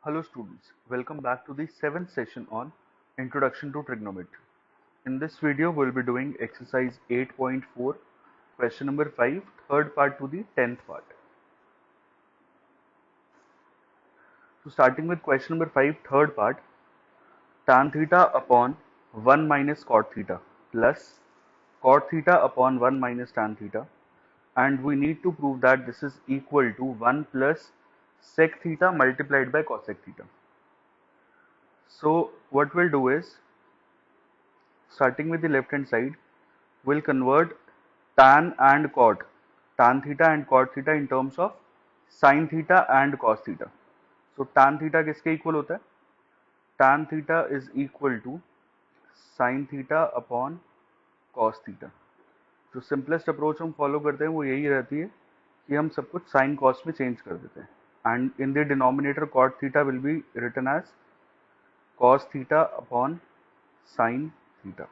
Hello students, welcome back to the 7th session on Introduction to Trigonometry. In this video, we'll be doing exercise 8.4, question number 5, third part to the 10th part. So starting with question number 5, third part, tan theta upon 1 minus cot theta plus cot theta upon 1 minus tan theta, and we need to prove that this is equal to 1 plus sec theta multiplied by cosec theta. So what we'll do is, starting with the left hand side, we'll convert tan and cot, tan theta and cot theta in terms of sin theta and cos theta. So tan theta किसके equal होता है? Tan theta is equal to sin theta upon cos theta. जो simplest approach हम follow करते हैं वो यही रहती है कि हम सब कुछ साइन कॉस में चेंज कर देते हैं, and in the denominator cot theta will be written as cos theta upon sin theta.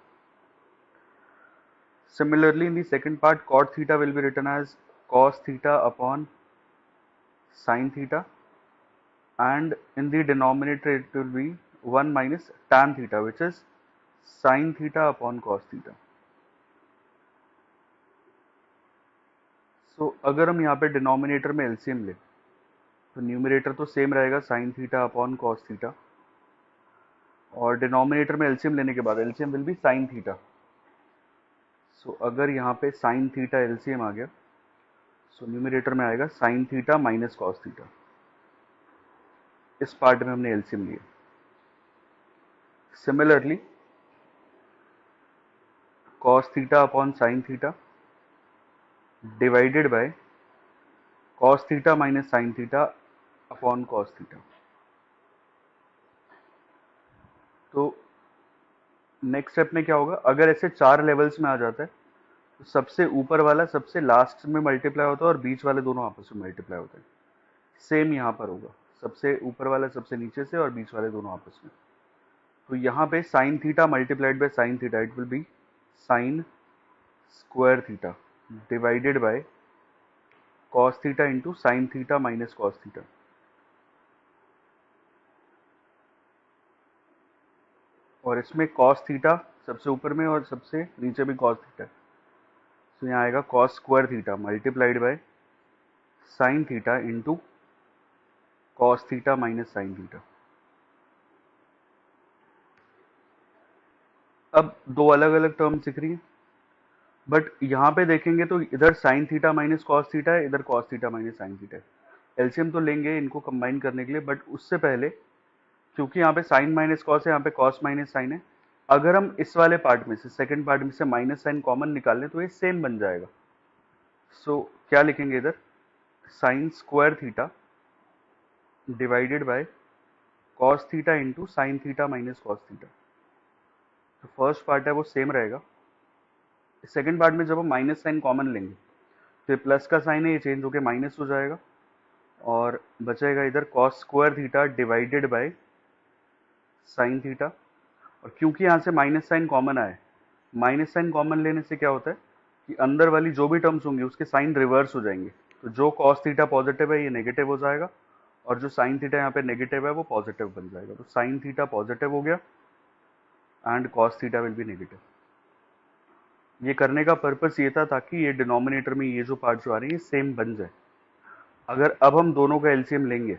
Similarly, in the second part, cot theta will be written as cos theta upon sin theta, and in the denominator it will be 1 minus tan theta, which is sin theta upon cos theta. So अगर हम यहाँ पे denominator में LCM ले तो numerator तो same रहेगा sin theta upon cos theta, और डिनोमिनेटर में एलसीएम लेने के बाद LCM will be sin theta. So अगर यहाँ पे sin थीटा एलसीएम आ गया, सो न्यूमरेटर में आएगा sin theta minus cos theta. इस पार्ट में हमने एलसीएम लिया. Similarly cos theta upon sin theta divided bye cos theta minus sin theta upon cos theta. तो नेक्स्ट स्टेप में क्या होगा, अगर ऐसे चार लेवल्स में आ जाता है तो सबसे ऊपर वाला सबसे लास्ट में मल्टीप्लाई होता है और बीच वाले दोनों आपस में मल्टीप्लाई होते हैं. सेम यहाँ पर होगा, सबसे ऊपर वाला सबसे नीचे से और बीच वाले दोनों आपस में. तो यहाँ पे sine theta multiplied by sine theta, it will B sign square theta divided by cos theta into sine theta minus cos theta. और इसमें कॉस थीटा सबसे ऊपर में और सबसे नीचे भी कॉस थीटा. तो यहाँ आएगा cos square theta multiplied by sine theta into cos theta minus sine theta. अब दो अलग अलग टर्म्स दिख रही है, बट यहाँ पे देखेंगे तो इधर sign theta minus cos theta है, इधर cos theta minus sign theta है. एलसीएम तो लेंगे इनको कंबाइन करने के लिए, बट उससे पहले क्योंकि यहाँ पे साइन माइनस कॉस है, यहाँ पे कॉस माइनस साइन है, अगर हम इस वाले पार्ट में से सेकंड पार्ट में से माइनस साइन कॉमन निकाल लें तो ये सेम बन जाएगा. सो क्या लिखेंगे इधर, sign square theta divided by cos theta into sine theta minus cos theta. तो फर्स्ट पार्ट है वो सेम रहेगा. सेकंड पार्ट में जब हम माइनस साइन कॉमन लेंगे तो ये प्लस का साइन है, ये चेंज होकर माइनस हो जाएगा और बचेगा इधर cos square theta divided by sine theta. और क्योंकि यहाँ से माइनस साइन कॉमन आए, माइनस साइन कॉमन लेने से क्या होता है कि अंदर वाली जो भी टर्म्स होंगी उसके साइन रिवर्स हो जाएंगे. तो जो कॉस थीटा पॉजिटिव है ये नेगेटिव हो जाएगा, और जो साइन थीटा यहाँ पे नेगेटिव है वो पॉजिटिव बन जाएगा. तो साइन थीटा पॉजिटिव हो गया and cos theta will be negative. ये करने का पर्पस ये था ताकि ये डिनोमिनेटर में ये जो पार्ट जो आ रही है सेम बन जाए. अगर अब हम दोनों का एलसीएम लेंगे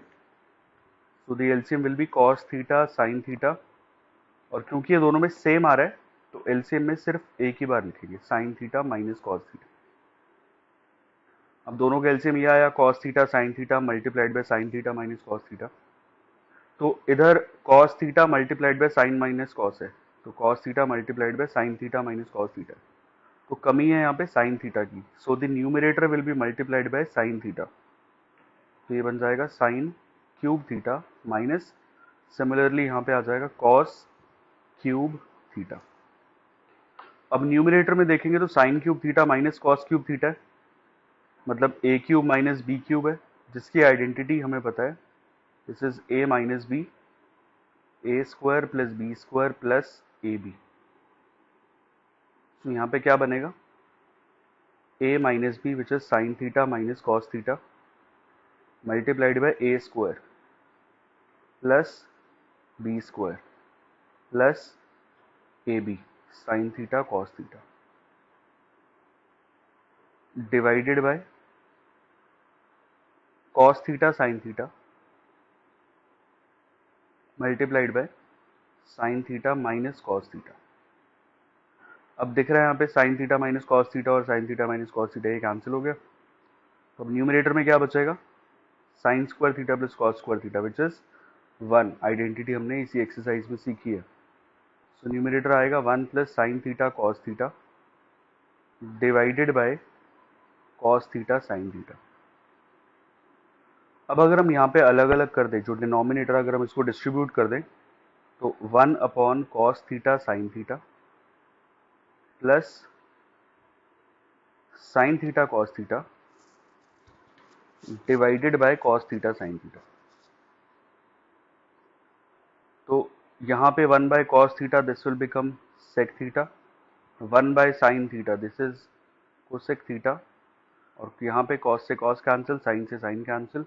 तो the LCM will be cos theta sine theta, और क्योंकि ये दोनों में सेम आ रहा है तो एलसीएम में सिर्फ एक ही बार लिखेंगे sign theta minus cos theta. अब दोनों का एलसीएम ये आया cos theta sine theta multiplied by sine theta minus cos theta. तो इधर cos theta multiplied by sign minus cos है, तो cos theta multiplied by sine theta minus cos theta. तो कमी है यहाँ पे साइन थीटा की, so the numerator will be multiplied by sine theta. तो ये बन जाएगा sign cube theta minus, similarly यहाँ पे आ जाएगा कॉस क्यूब थीटा. अब न्यूमरेटर में देखेंगे तो sine cube theta minus cos cube theta है, मतलब a cube minus b cube है, जिसकी आइडेंटिटी हमें पता है. This is a minus b, a square plus b square plus a b. तो यहाँ पे क्या बनेगा, a minus b which is sine theta minus cos theta multiplied by a square plus b square plus a b sine theta cos theta divided by cos theta sine theta multiplied by sine theta minus cos theta. अब दिख रहा है यहाँ पे sine theta minus cos theta और sine theta minus cos theta ये cancel हो गया। तो अब न्यूमरेटर में क्या बचेगा, sine square theta plus cos square theta which is 1। Identity हमने इसी एक्सरसाइज में सीखी है। सो न्यूमरेटर आएगा 1 plus sine theta cos theta divided by cos theta sine theta. अब अगर हम यहाँ पे अलग अलग कर दें, जो डिनोमिनेटर अगर हम इसको डिस्ट्रीब्यूट कर दें तो 1 upon cos theta sine theta plus sine theta cos theta divided by cos theta sine theta. तो यहाँ पे 1 by cos theta this will become sec theta, 1 by sine theta this is cosec theta, और यहाँ पे cos से cos cancel, sine से sine cancel,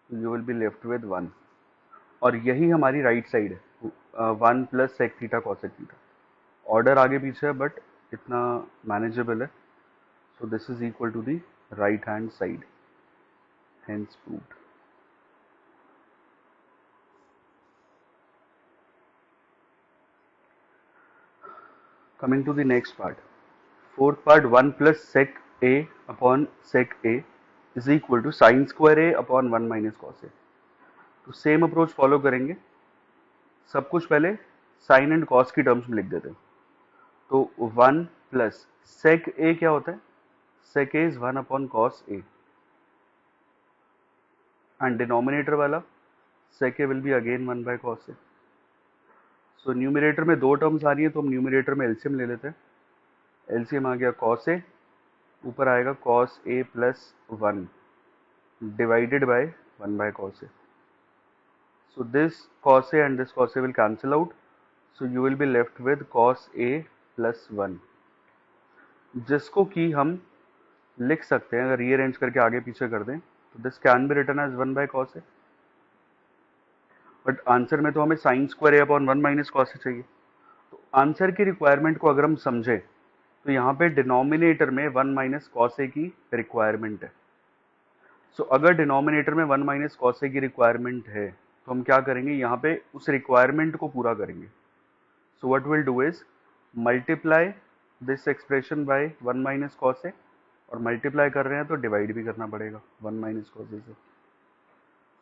you will be left with 1। और यही हमारी राइट साइड है, 1 plus sec theta cosec theta. Order आगे पीछे है बट इतना मैनेजेबल है। So this is equal to the right hand side, hence proved. Coming to the next part, fourth part, 1 plus sec a upon sec a is equal to sin square a upon 1 minus cos a। तो same approach follow करेंगे, सब कुछ पहले sign and cos की terms में लिख देते हैं। तो 1 प्लस सेक ए क्या होता है, sec a is 1 upon cos a and denominator वाला sec a will be again 1 by cos a. So numerator में दो टर्म्स आ रही है तो हम न्यूमरेटर में एलसीएम ले लेते हैं। एलसीएम आ गया कॉस ए, ऊपर आएगा cos A plus 1 divided by 1 by cos A. So this cos A and this cos A will cancel out. So you will be left with cos A plus 1, जिसको कि हम लिख सकते हैं, अगर रीअरेंज करके आगे पीछे कर दें तो this can be written as 1 by cos A। But answer में तो हमें sine square A upon 1 minus cos A चाहिए। तो आंसर की रिक्वायरमेंट को अगर हम समझें तो यहाँ पे डिनोमिनेटर में 1 माइनस कॉस ए की रिक्वायरमेंट है। सो अगर डिनोमिनेटर में 1 माइनस कॉस ए की रिक्वायरमेंट है तो हम क्या करेंगे, यहाँ पे उस रिक्वायरमेंट को पूरा करेंगे। So what we'll do is multiply this expression by 1 minus cos a, और मल्टीप्लाई कर रहे हैं तो डिवाइड भी करना पड़ेगा 1 माइनस कॉस ए से।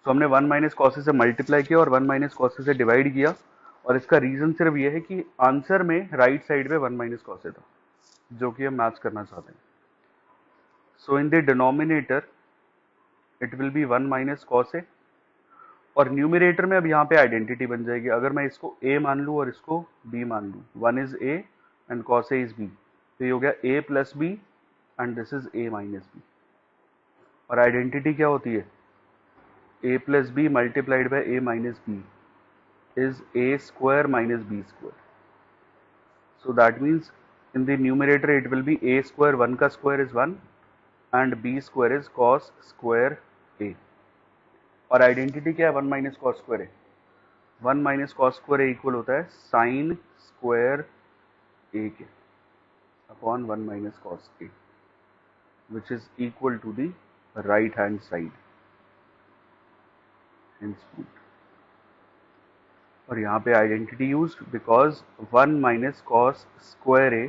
तो हमने 1 माइनस कॉस ए से मल्टीप्लाई किया और 1 माइनस कॉस ए से डिवाइड किया, और इसका रीजन सिर्फ ये है कि आंसर में राइट साइड में 1 माइनस कॉस ए था, जो कि हम मैच करना चाहते हैं। So in the denominator it will be 1 minus cos ए, और न्यूमरेटर में अब यहाँ पे आइडेंटिटी बन जाएगी। अगर मैं इसको a मान लूँ और इसको b मान लूँ, 1 is a and cos a is b, तो ये हो गया a plus B and this is a minus B. और आइडेंटिटी क्या होती है, a plus B multiplied by a minus B is a square minus b square. So that means in the numerator it will be a square, 1 का square is 1 and b square is cos square a। और identity क्या है, 1 minus cos square है, 1 minus cos square A equal होता है sine square ए के upon 1 minus cos A, which is equal to the right hand side, hence proved. और यहाँ पे identity used because 1 minus cos square A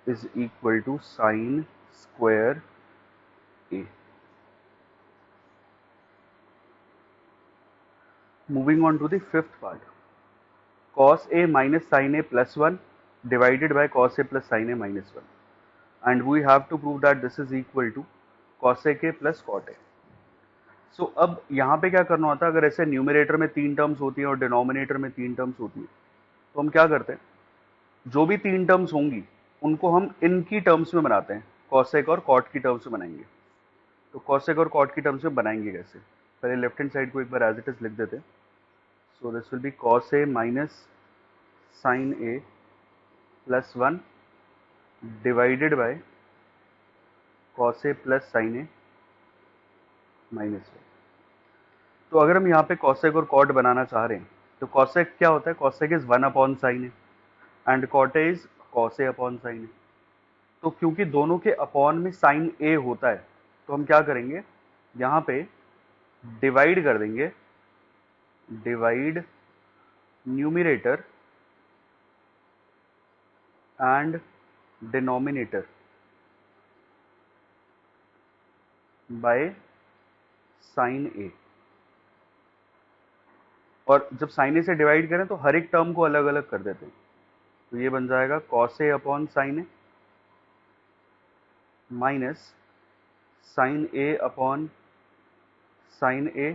is equal to sine square A. Moving on to the fifth part, cos a minus sin a plus 1 divided by cos a plus sin a minus 1, and we have to prove that this is equal to cosec a plus cot a। सो अब यहाँ पे क्या करना होता है, अगर ऐसे numerator में 3 टर्म्स होती हैं और डिनोमिनेटर में 3 टर्म्स होती है तो हम क्या करते हैं, जो भी 3 टर्म्स होंगी उनको हम इनकी टर्म्स में बनाते हैं, कॉसेक और कॉट की टर्म्स में बनाएंगे। तो कॉसेक और कॉट की टर्म्स में बनाएंगे कैसे, पहले लेफ्ट हैंड साइड को एक बार एज इट इज लिख देते हैं। So this will be cos A minus sine A plus 1 divided by cos A plus sine A minus 1। तो अगर हम यहाँ पे कॉसेक और कॉट बनाना चाह रहे हैं तो कॉसेक क्या होता है, कॉसेक इज 1 अपॉन साइन है and cot is cos A upon sine है। तो क्योंकि दोनों के अपॉन में साइन ए होता है तो हम क्या करेंगे, यहाँ पे डिवाइड कर देंगे, divide numerator and denominator by sine a. और जब साइन ए से डिवाइड करें तो हर एक टर्म को अलग अलग कर देते हैं। तो ये बन जाएगा cos A upon sine A minus sine a upon sine A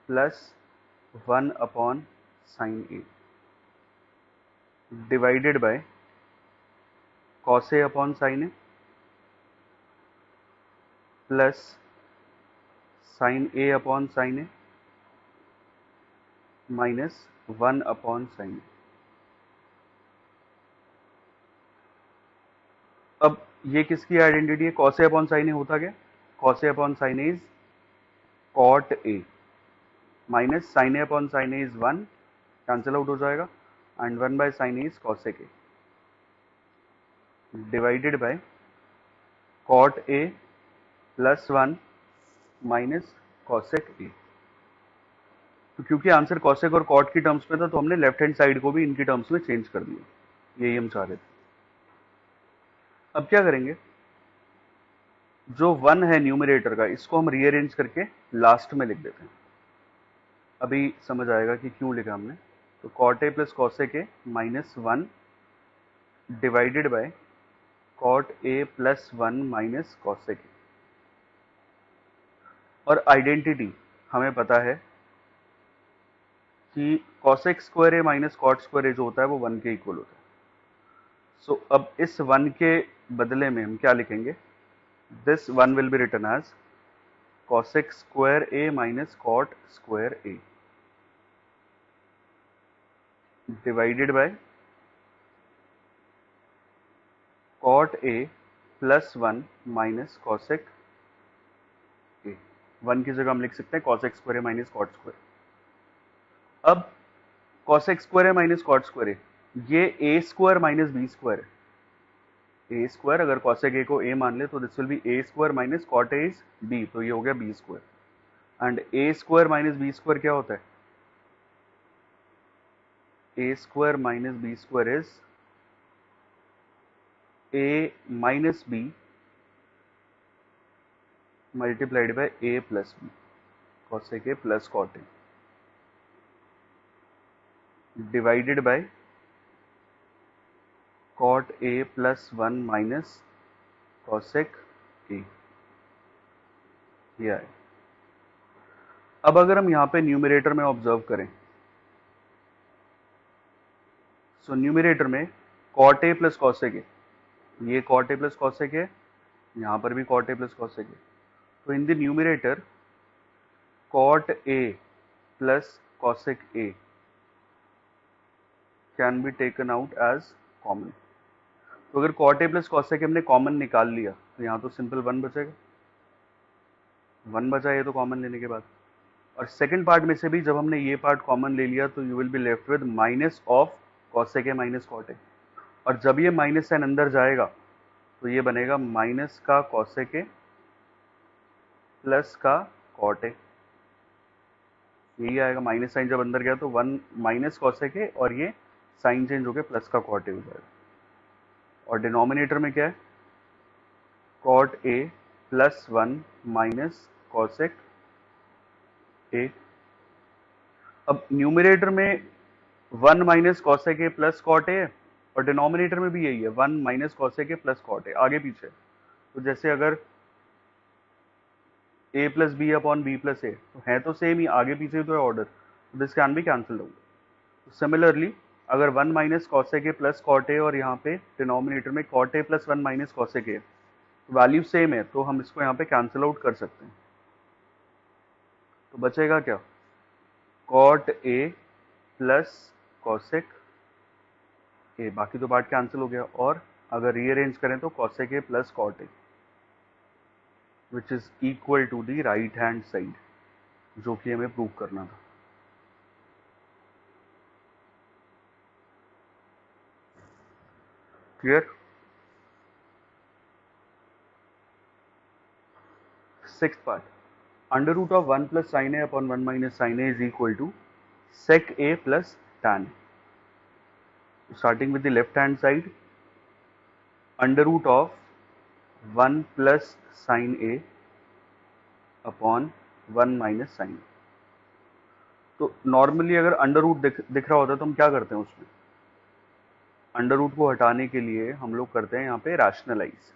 plus 1 upon sine a divided by cos A upon sine A plus sine a upon sine A minus 1 upon sine a. अब ये किसकी identity है, cos A upon sine a होता क्या, cos A upon sine A is cot a minus sine a upon sine A is 1, cancel out हो जाएगा, and 1 by sine A is cosec A divided by cot A plus 1 minus cosec A. तो क्योंकि answer cosec और cot की terms में था तो हमने लेफ्ट हैंड साइड को भी इनकी टर्म्स में चेंज कर दिया, यही हम चाह रहे थे। अब क्या करेंगे, जो 1 है न्यूमरेटर का इसको हम रीअरेंज करके लास्ट में लिख देते हैं, अभी समझ आएगा कि क्यों लिखा हमने। तो cot A plus cosec A minus 1 divided by cot A plus 1 minus cosec ए। और आइडेंटिटी हमें पता है कि cosec square A minus cot square A जो होता है वो 1 के इक्वल होता है। सो अब इस 1 के बदले में हम क्या लिखेंगे, this 1 will be written as cosec square A minus cot square A divided by cot A plus 1 minus cosec A. 1 की जगह हम लिख सकते हैं cosec square A minus cot square. अब cosec square A minus cot square ए, ये A square minus B square है। ए square अगर कॉसेक ए को ए मान ले तो this will be a square minus cot a is b, तो ये हो गया b square. And a square minus B square क्या होता है, ए square minus B square is a minus b multiplied by a plus b, cosec a plus cot a divided by cot A plus 1 minus cosec a. यह है। अब अगर हम यहाँ पे न्यूमरेटर में ऑब्जर्व करें, सो न्यूमरेटर में cot A plus cosec A, ये कॉट ए प्लस कॉसेक है, यहाँ पर भी कॉट ए प्लस कॉसेक है। तो in the numerator cot A plus cosec A can be taken out as common. तो अगर कॉट ए प्लस कॉसेक हमने कॉमन निकाल लिया तो यहाँ तो सिंपल 1 बचेगा, 1 बचा ये तो कॉमन लेने के बाद। और सेकंड पार्ट में से भी जब हमने ये पार्ट कॉमन ले लिया तो you will be left with minus of cosec A minus cot ए। और जब ये माइनस साइन अंदर जाएगा तो ये बनेगा माइनस का कॉसेक ए प्लस का कॉट ए, यही आएगा। माइनस साइन जब अंदर गया तो 1 माइनस कॉसेक ए और ये साइन चेंज होकर प्लस का कॉट ए हो जाएगा। और डिनोमिनेटर में क्या है, cot A plus 1 minus cosec a. अब न्यूमरेटर में 1 minus cosec a plus cot ए और डिनोमिनेटर में भी यही है 1 minus cosec a plus cot a, आगे पीछे। तो जैसे अगर a plus b upon b plus a, तो है तो सेम ही, आगे पीछे तो है order, this can be cancelled out. Similarly अगर 1 minus cosec a plus cot ए और यहाँ पे डिनोमिनेटर में cot A plus 1 minus cosec a, value same है तो हम इसको यहाँ पे कैंसिल आउट कर सकते हैं। तो बचेगा क्या, cot A plus cosec a, बाकी तो पार्ट कैंसिल हो गया। और अगर रीअरेंज करें तो cosec a plus cot a which is equal to the right hand side. जो कि हमें प्रूव करना था। Clear? Sixth part, under root of 1 plus sine a upon 1 minus sine A is equal to sec a plus tan। Starting with the left hand side, under root of 1 plus sine a upon 1 minus sine. तो normally अगर under root दिख रहा होता तो हम क्या करते हैं उसमें, अंडर रूट को हटाने के लिए हम लोग करते हैं यहाँ पे रैशनलाइज।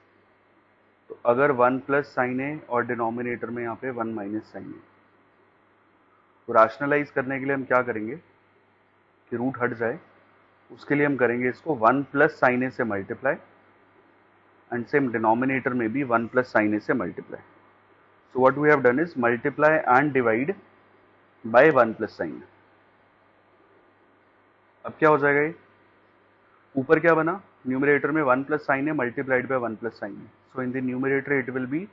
तो अगर 1 प्लस साइन ए और डिनोमिनेटर में यहाँ पे 1 माइनस साइन ए, तो रैशनलाइज करने के लिए हम क्या करेंगे कि रूट हट जाए, उसके लिए हम करेंगे इसको 1 प्लस साइन ए से मल्टीप्लाई, एंड सेम डिनोमिनेटर में भी 1 प्लस साइन ए से multiply. So what we have done is multiply and divide by 1 plus sine. अब क्या हो जाएगा, ये ऊपर क्या बना, न्यूमरेटर में 1 plus sine a multiplied by 1 plus sine a. So in the numerator it will be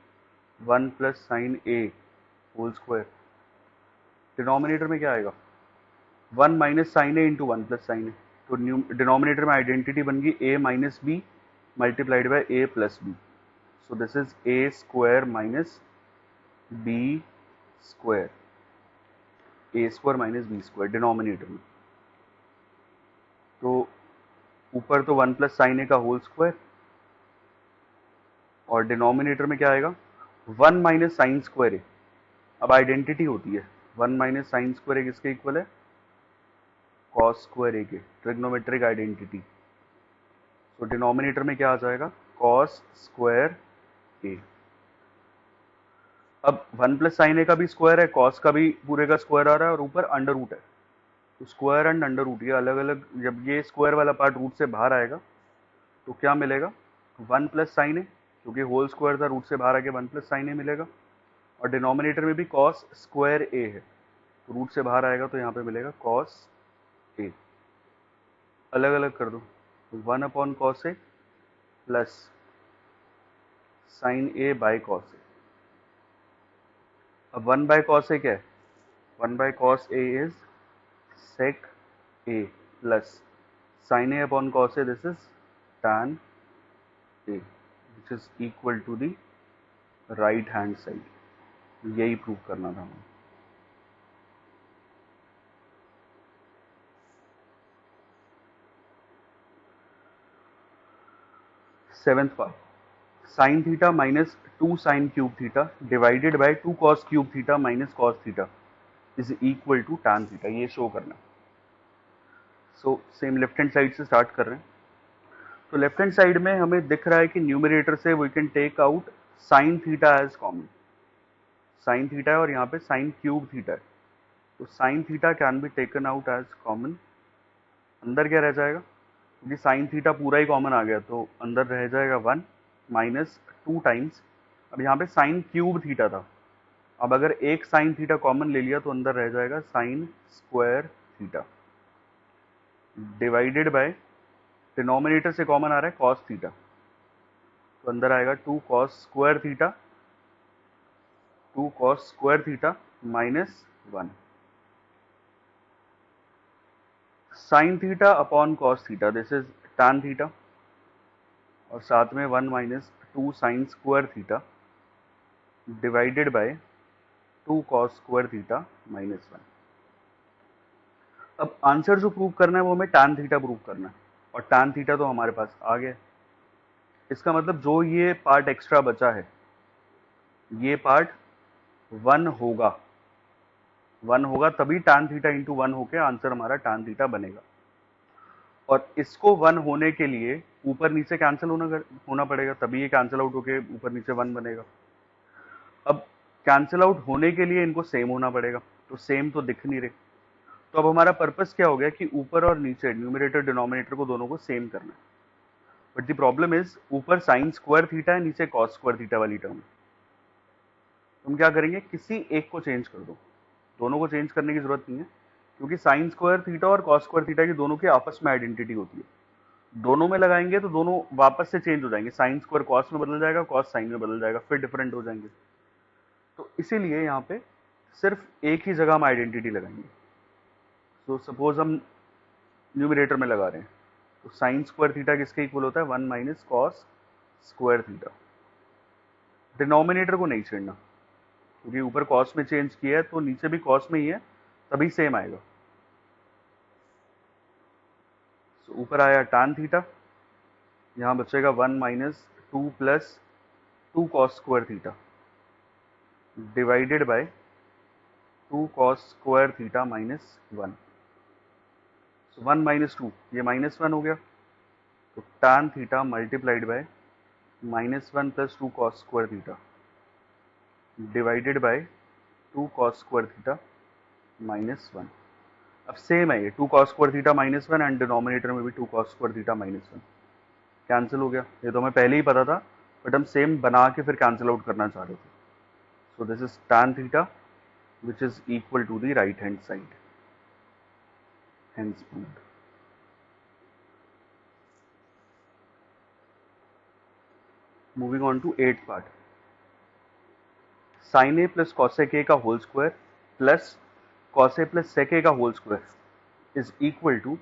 1 plus sine a whole square. Denominator में क्या आएगा, 1 minus sine a into 1 plus sine a. तो डिनोमिनेटर में आइडेंटिटी बन गई a minus b multiplied by a plus b. So this is a square minus B square, a square minus B square denominator में। तो ऊपर तो 1 plus sine ए का whole square, और डिनोमिनेटर में क्या आएगा 1 माइनस साइन स्क्वायर ए। अब आइडेंटिटी होती है 1 माइनस साइन स्क्वायर ए किसके इक्वल है, कॉस स्क्वायर ए के, ट्रिग्नोमेट्रिक आइडेंटिटी। तो डिनोमिनेटर में क्या आ जाएगा, कॉस स्क्वायर ए। अब 1 प्लस साइन ए का भी स्क्वायर है, कॉस का भी पूरे का स्क्वायर आ रहा है, और ऊपर अंडर रूट है। तो स्क्वायर एंड अंडर रूट ये अलग अलग, जब ये स्क्वायर वाला पार्ट रूट से बाहर आएगा तो क्या मिलेगा, 1 प्लस साइन ए, क्योंकि होल स्क्वायर था रूट से बाहर आके 1 प्लस साइन ए मिलेगा। और डिनोमिनेटर में भी कॉस स्क्वायर ए है, तो रूट से बाहर आएगा तो यहाँ पे मिलेगा कॉस ए। अलग अलग कर दो, 1 upon cos A plus sine a by cos a. अब 1 बाय कॉस ए क्या है, 1 by cos a is sec a plus sin a upon cos a, this is tan a, which is equal to the right hand side। यही prove करना था हमें। Seventh part, sine theta minus 2 sine cube theta divided by 2 cos cube theta minus cos theta is equal to tan theta, ये show करना। So same left hand side से start कर रहे हैं। तो लेफ्ट हैंड साइड में हमें दिख रहा है कि न्यूमरेटर से we can take out sine theta as common. Sine theta है और यहाँ पे साइन क्यूब थीटा है, तो sine theta can be taken out as common. अंदर क्या रह जाएगा, क्योंकि साइन थीटा पूरा ही कॉमन आ गया तो अंदर रह जाएगा 1 माइनस 2 टाइम्स। अब यहाँ पे साइन क्यूब थीटा था, अब अगर एक साइन थीटा कॉमन ले लिया तो अंदर रह जाएगा sine square theta divided bye, denominator से कॉमन आ रहा है कॉस थीटा, तो अंदर आएगा 2 cos square theta, 2 cos square theta minus 1 sine theta upon cos theta, this is tan theta, और साथ में 1 minus 2 sign square theta divided by 2 cos square theta minus 1। अब आंसर जो प्रूव करना है वो हमें tan थीटा प्रूव करना है, और tan थीटा तो हमारे पास आ गया। इसका मतलब जो ये पार्ट एक्स्ट्रा बचा है, ये पार्ट 1 होगा, 1 होगा तभी tan थीटा इंटू 1 होके आंसर हमारा tan थीटा बनेगा। और इसको 1 होने के लिए ऊपर नीचे कैंसिल होना पड़ेगा, तभी ये कैंसिल आउट होके ऊपर नीचे 1 बनेगा। अब कैंसिल आउट होने के लिए इनको सेम होना पड़ेगा, तो सेम तो दिख नहीं रहे। तो अब हमारा पर्पस क्या हो गया कि ऊपर और नीचे न्यूमरेटर डिनोमिनेटर को दोनों को सेम करना है। बट द प्रॉब्लम इज ऊपर साइन स्क्वायर थीटा है, नीचे कॉस स्क्वायर थीटा वाली टर्म। तुम क्या करेंगे, किसी एक को चेंज कर दो, दोनों को चेंज करने की जरूरत नहीं है, क्योंकि साइन स्क्वायर थीटा और कॉस स्क्वायर थीटा की दोनों की आपस में आइडेंटिटी होती है। दोनों में लगाएंगे तो दोनों वापस से चेंज हो जाएंगे, साइन स्क्वायर कॉस में बदल जाएगा, कॉस साइन में बदल जाएगा, फिर डिफरेंट हो जाएंगे। तो इसीलिए यहाँ पे सिर्फ एक ही जगह हम आइडेंटिटी लगाएंगे। तो सपोज हम न्यूमरेटर में लगा रहे हैं, तो साइन स्क्वायर थीटा किसके इक्वल होता है, 1 minus cos square theta. Denominator को नहीं छेड़ना, क्योंकि ऊपर कॉस में चेंज किया है तो नीचे भी कॉस में ही है, तभी सेम आएगा। तो ऊपर आया tan थीटा, यहाँ बचेगा 1 minus 2 plus 2 cos square theta divided by 2 cos square theta minus 1। 1 minus 2, ये -1 हो गया, तो tan theta multiplied by -1 plus 2 cos square theta divided by 2 cos square theta -1। अब सेम है ये 2 cos square theta -1 and denominator में भी 2 cos square theta -1 cancel हो गया। ये तो हमें पहले ही पता था, बट हम सेम बना के फिर कैंसिल आउट करना चाह रहे थे। सो this is tan theta which is equal to the right hand side, hence proved. Moving on to 8th part, sin a plus cosec a का whole square plus cos a plus sec a का whole square is equal to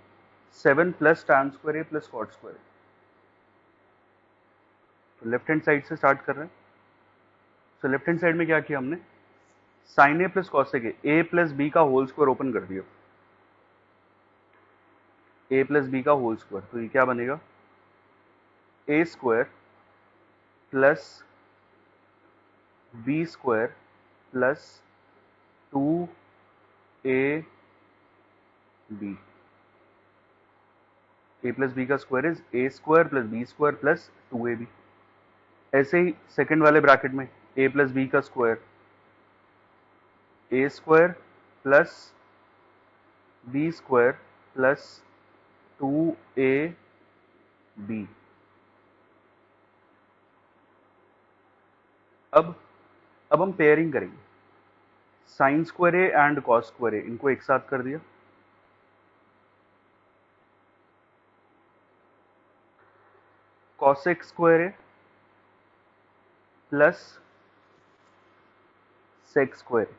7 plus tan square a plus cot square. तो left hand side से start कर रहे हैं। तो left hand side में क्या किया हमने, sin a plus cosec a plus b का होल स्क्वायर ओपन कर दिया, a प्लस बी का होल स्क्वायर। तो ये क्या बनेगा, a square plus b square plus 2ab, a plus b का square is a square plus b square plus 2ab। ऐसे ही सेकंड वाले ब्रैकेट में a प्लस बी का square, a square plus b square plus 2ab। अब हम pairing करेंगे, sine square a and cos square ए, इनको एक साथ कर दिया, cosec square a plus sec square,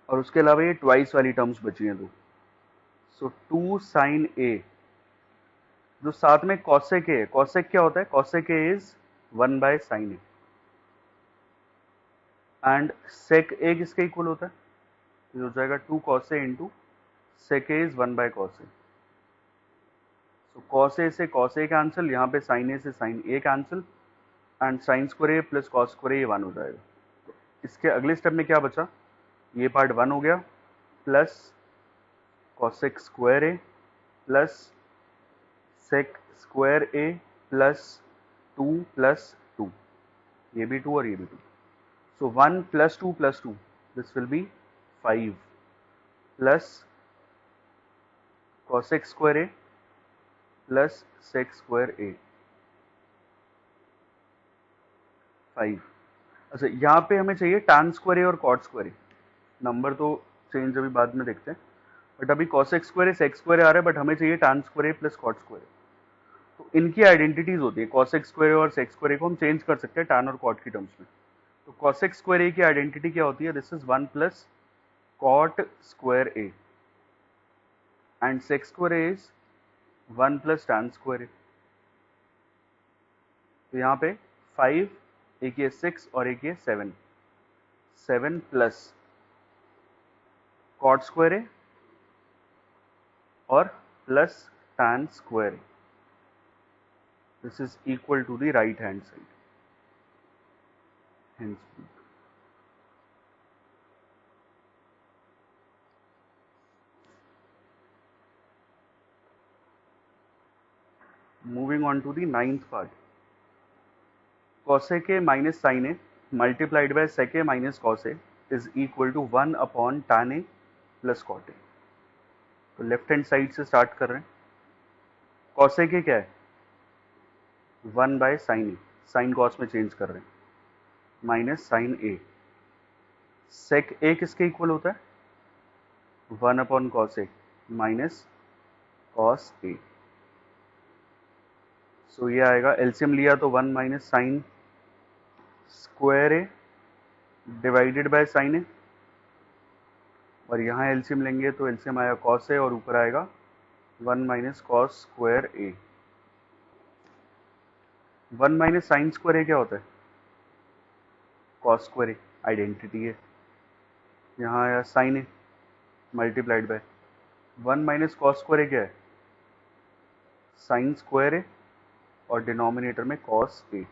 और उसके अलावा ये ट्वाइस वाली टर्म्स बची हैं दो। सो 2 साइन ए, जो साथ में कॉसेक ए, कॉसेक क्या होता है, cosec a is 1 by sine a, and sec a किसके इक्वल होता है, ये हो जाएगा 2 cos a into sec a is 1 by cos a. So cos a से कॉस ए कैंसिल, यहाँ पे साइन ए से sine a cancel, and sine square a plus cos square a 1 हो जाएगा। तो इसके अगले स्टेप में क्या बचा, ये पार्ट 1 हो गया, plus cosec square a plus sec square a plus 2 plus 2, ये भी 2 और ये भी 2। So 1 plus 2 plus 2, this will be 5 plus cosec square a plus sec square a 5। अच्छा, यहाँ पे हमें चाहिए tan स्क्वायर ए और कॉट स्क्वायर ए, नंबर तो चेंज अभी बाद में देखते हैं, बट अभी कॉसेक स्क्वायर ए सेक स्क्वायर ए आ रहा है, बट हमें चाहिए tan square a plus cot square a. तो इनकी आइडेंटिटीज होती है, कॉसेक स्क्वायर ए और सेक स्क्वायर ए को हम चेंज कर सकते हैं tan और कॉट की टर्म्स में। तो कॉसेक स्क्वायर ए की आइडेंटिटी क्या होती है, this is 1 plus cot square a, and sec square A is 1 plus tan square a. तो यहाँ पे 5, एक ये 6 और एक ये 7, 7 प्लस कॉट स्क्वायर ए और plus tan square a, this is equal to the right hand side, hence proved. Moving on to the 9th part, cosec a minus sin a multiplied by sec a minus cos a is equal to 1 upon tan a plus cot a। तो left hand side से start कर रहे हैं, cosec a क्या है, 1 by sine A, sine cos में change कर रहे हैं, minus sine A. Sec a किसके इक्वल होता है, 1 upon cos A minus cos a. So ये आएगा, एलसीएम लिया तो 1 minus sine square A divided by sine a, और यहाँ एलसीएम लेंगे तो एलसीएम आया कॉस ए और ऊपर आएगा 1 minus cos square a. 1 minus sine square a क्या होता है? कॉस स्क्वायर ए, आइडेंटिटी है। यहाँ आया sine a multiplied by 1 minus cos square a क्या है? साइन स्क्वायर ए, और डिनोमिनेटर में कॉस ए।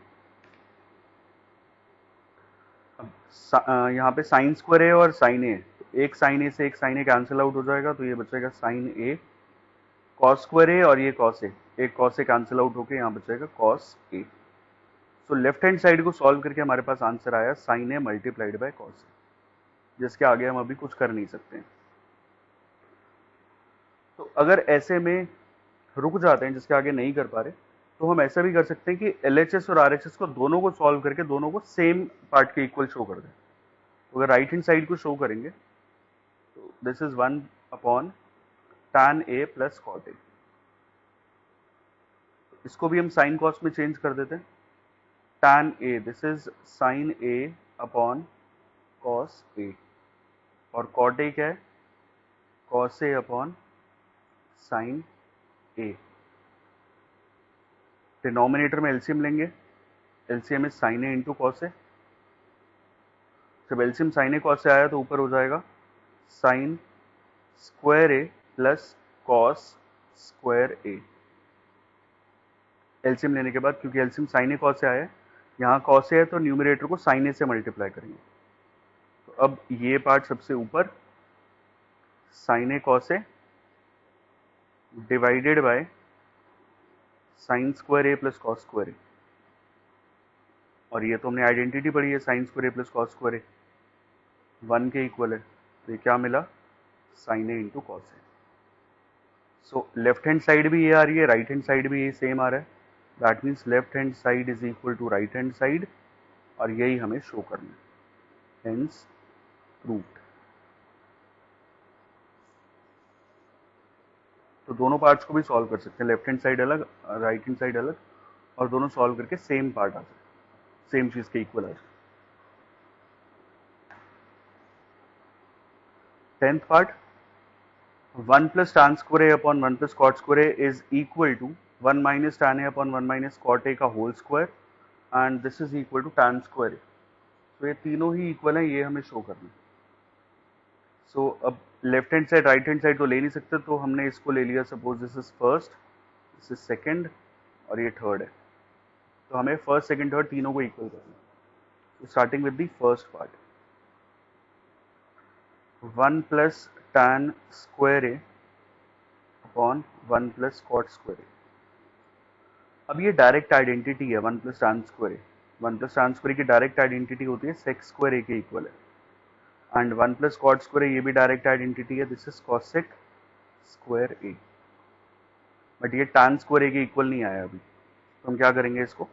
अब यहाँ पे साइन स्क्वायर ए और साइन ए, तो एक साइन ए से एक साइन ए कैंसिल आउट हो जाएगा, तो ये बचेगा sign a cos square a, और ये कॉस ए, एक कॉस ए कैंसिल आउट होके यहाँ बचेगा cos a. So left hand side को सॉल्व करके हमारे पास आंसर आया sine a multiplied by cos a, जिसके आगे हम अभी कुछ कर नहीं सकते हैं। तो अगर ऐसे में रुक जाते हैं, जिसके आगे नहीं कर पा रहे, तो हम ऐसा भी कर सकते हैं कि LHS और RHS को दोनों को सॉल्व करके दोनों को सेम पार्ट के इक्वल शो कर दें। तो अगर राइट हैंड साइड को शो करेंगे तो this is 1 upon tan a plus cot a. इसको भी हम साइन कॉस में चेंज कर देते हैं। tan a, this is sine a upon cos a, और कॉट ए क्या है? Cos A upon sine a. Denominator में एलसीएम लेंगे, LCM is sine a into cos a. जब LCM sine a cos a आया तो ऊपर हो जाएगा sine square a plus cos square a. LCM लेने के बाद, क्योंकि LCM sine a cos a आया है, यहाँ कॉस ए है तो न्यूमरेटर को साइन ए से मल्टीप्लाई करेंगे। तो अब ये पार्ट सबसे ऊपर sine a cos a divided by sine square a plus cos square a, और ये तो हमने आइडेंटिटी पढ़ी है, sine square a plus cos square a 1 के इक्वल है, तो ये क्या मिला? Sine a into cos a. So left hand side भी ये आ रही है, राइट हैंड साइड भी ये सेम आ रहा है, that means left hand side is equal to right hand side, और यही हमें शो करना है, हेंस प्रूव्ड। तो दोनों पार्ट्स को भी सॉल्व कर सकते हैं, लेफ्ट हैंड साइड अलग राइट हैंड साइड अलग, और दोनों सॉल्व करके सेम पार्ट आ जाए, सेम चीज के इक्वल आ जाए। 10th part, 1 plus tan square A upon 1 plus cot square A is equal to 1 minus tan a upon 1 minus cot a का whole square, and this is equal to tan square a. तो ये तीनों ही equal है, ये हमें show करना है। सो अब left hand side right hand side तो ले नहीं सकते, तो हमने इसको ले लिया, suppose this is first, this is second, और ये थर्ड है, तो हमें फर्स्ट सेकेंड थर्ड तीनों को इक्वल करना है। Starting with the first part, 1 plus tan square A upon 1 plus cot square a. अब ये डायरेक्ट आइडेंटिटी है 1 plus tan square a, 1 plus tan square की डायरेक्ट आइडेंटिटी होती है सेक स्क्वायर ए के इक्वल है, एंड 1 प्लस कॉट स्क्वायर ए ये भी डायरेक्ट आइडेंटिटी है, this is cosec square a. But ये tan स्क्वायर ए के इक्वल नहीं आया अभी, तो हम क्या करेंगे, इसको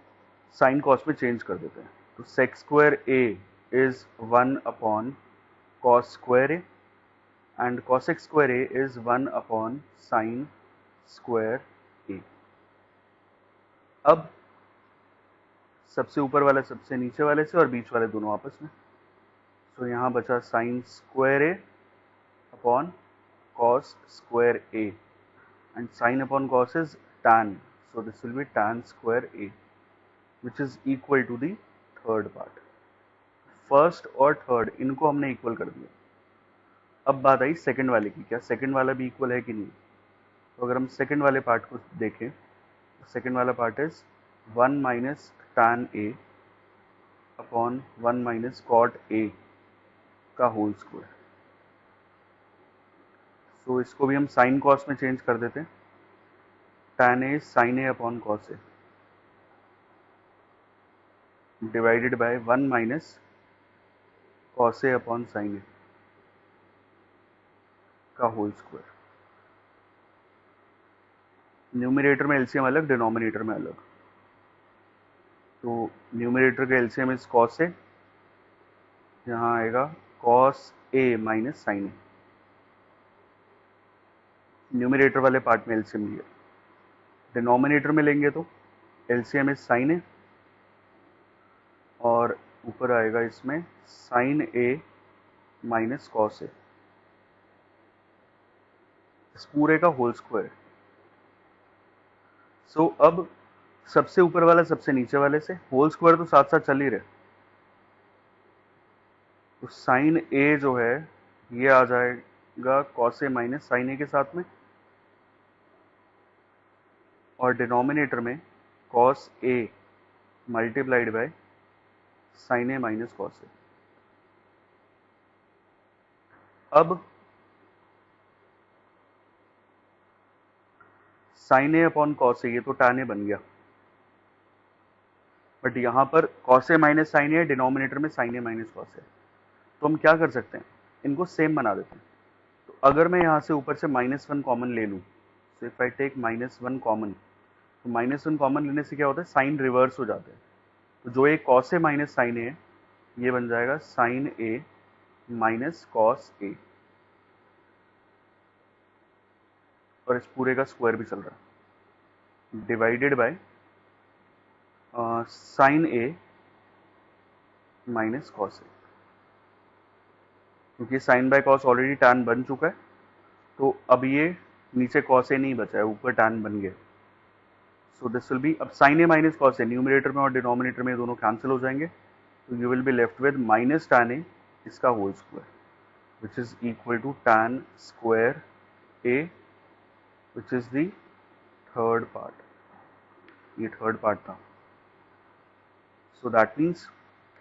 साइन कॉस में चेंज कर देते हैं। तो sec square A is 1 upon cos square a, and cosec square A is 1 upon sine square a. अब सबसे ऊपर वाला सबसे नीचे वाले से, और बीच वाले दोनों आपस में, तो यहाँ बचा sign square A upon cos square a, and sine upon cos is tan, so this will be tan square a, which is equal to the third part। First और थर्ड इनको हमने इक्वल कर दिया। अब बात आई सेकंड वाले की, क्या सेकंड वाला भी इक्वल है कि नहीं? तो अगर हम सेकंड वाले पार्ट को देखें, तो सेकंड वाला part is 1 minus tan a upon 1 minus cot a का होल स्क्वायर। सो इसको भी हम साइन कॉस में चेंज कर देते हैं, tan a sine a upon cos a divided by 1 minus cos a upon sine a का होल स्क्वायर। न्यूमरेटर में एलसीएम अलग, डिनोमिनेटर में अलग, तो न्यूमरेटर का एलसीएम इज कॉस ए, यहाँ आएगा cos A minus sine A, numerator वाले पार्ट में एलसीएम लिया। डिनोमिनेटर में लेंगे तो एलसीएम इज साइन ए, और ऊपर आएगा इसमें साइन ए माइनस कॉस ए, इस पूरे का होल स्क्वायर। सो अब सबसे ऊपर वाला सबसे नीचे वाले से, होल स्क्वायर तो साथ साथ चल ही रहे, तो साइन ए जो है ये आ जाएगा cos A minus sine a के साथ में, और डिनोमिनेटर में cos a multiplied by sine A minus cos a. अब sine a upon cos a, ये तो tan ए बन गया, बट यहां पर cos A minus sine a, denominator में sine A minus cos a, तो हम क्या कर सकते हैं, इनको सेम बना देते हैं। तो अगर मैं यहाँ से ऊपर से -1 कॉमन ले लूँ, so if I take -1 common, तो -1 कॉमन लेने से क्या होता है, साइन रिवर्स हो जाता है। तो जो एक cos A minus sine A है, ये बन जाएगा साइन ए माइनस कॉस ए, और इस पूरे का स्क्वायर भी चल रहा है, divided by sine A minus cos A, क्योंकि sine by cos already tan बन चुका है, तो अब ये नीचे कॉस ए नहीं बचा है, ऊपर tan बन गया। सो दिस विल बी, अब sine A minus cos a numerator में और डिनोमिनेटर में दोनों कैंसिल हो जाएंगे, तो you will be left with minus tan a इसका whole square, which is equal to tan square a, which is the third part, ये थर्ड पार्ट था। सो दैट मीन्स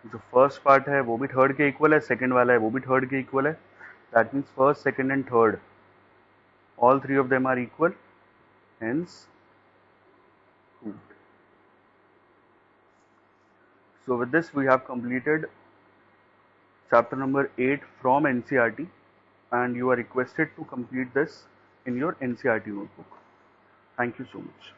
जो फर्स्ट पार्ट है वो भी थर्ड के इक्वल है, second वाला है वो भी थर्ड के इक्वल है, that means first second and third all three of them are equal, hence proved. So with this we have completed chapter number 8 from NCERT, and you are requested to complete this in your NCERT notebook. Thank you so much.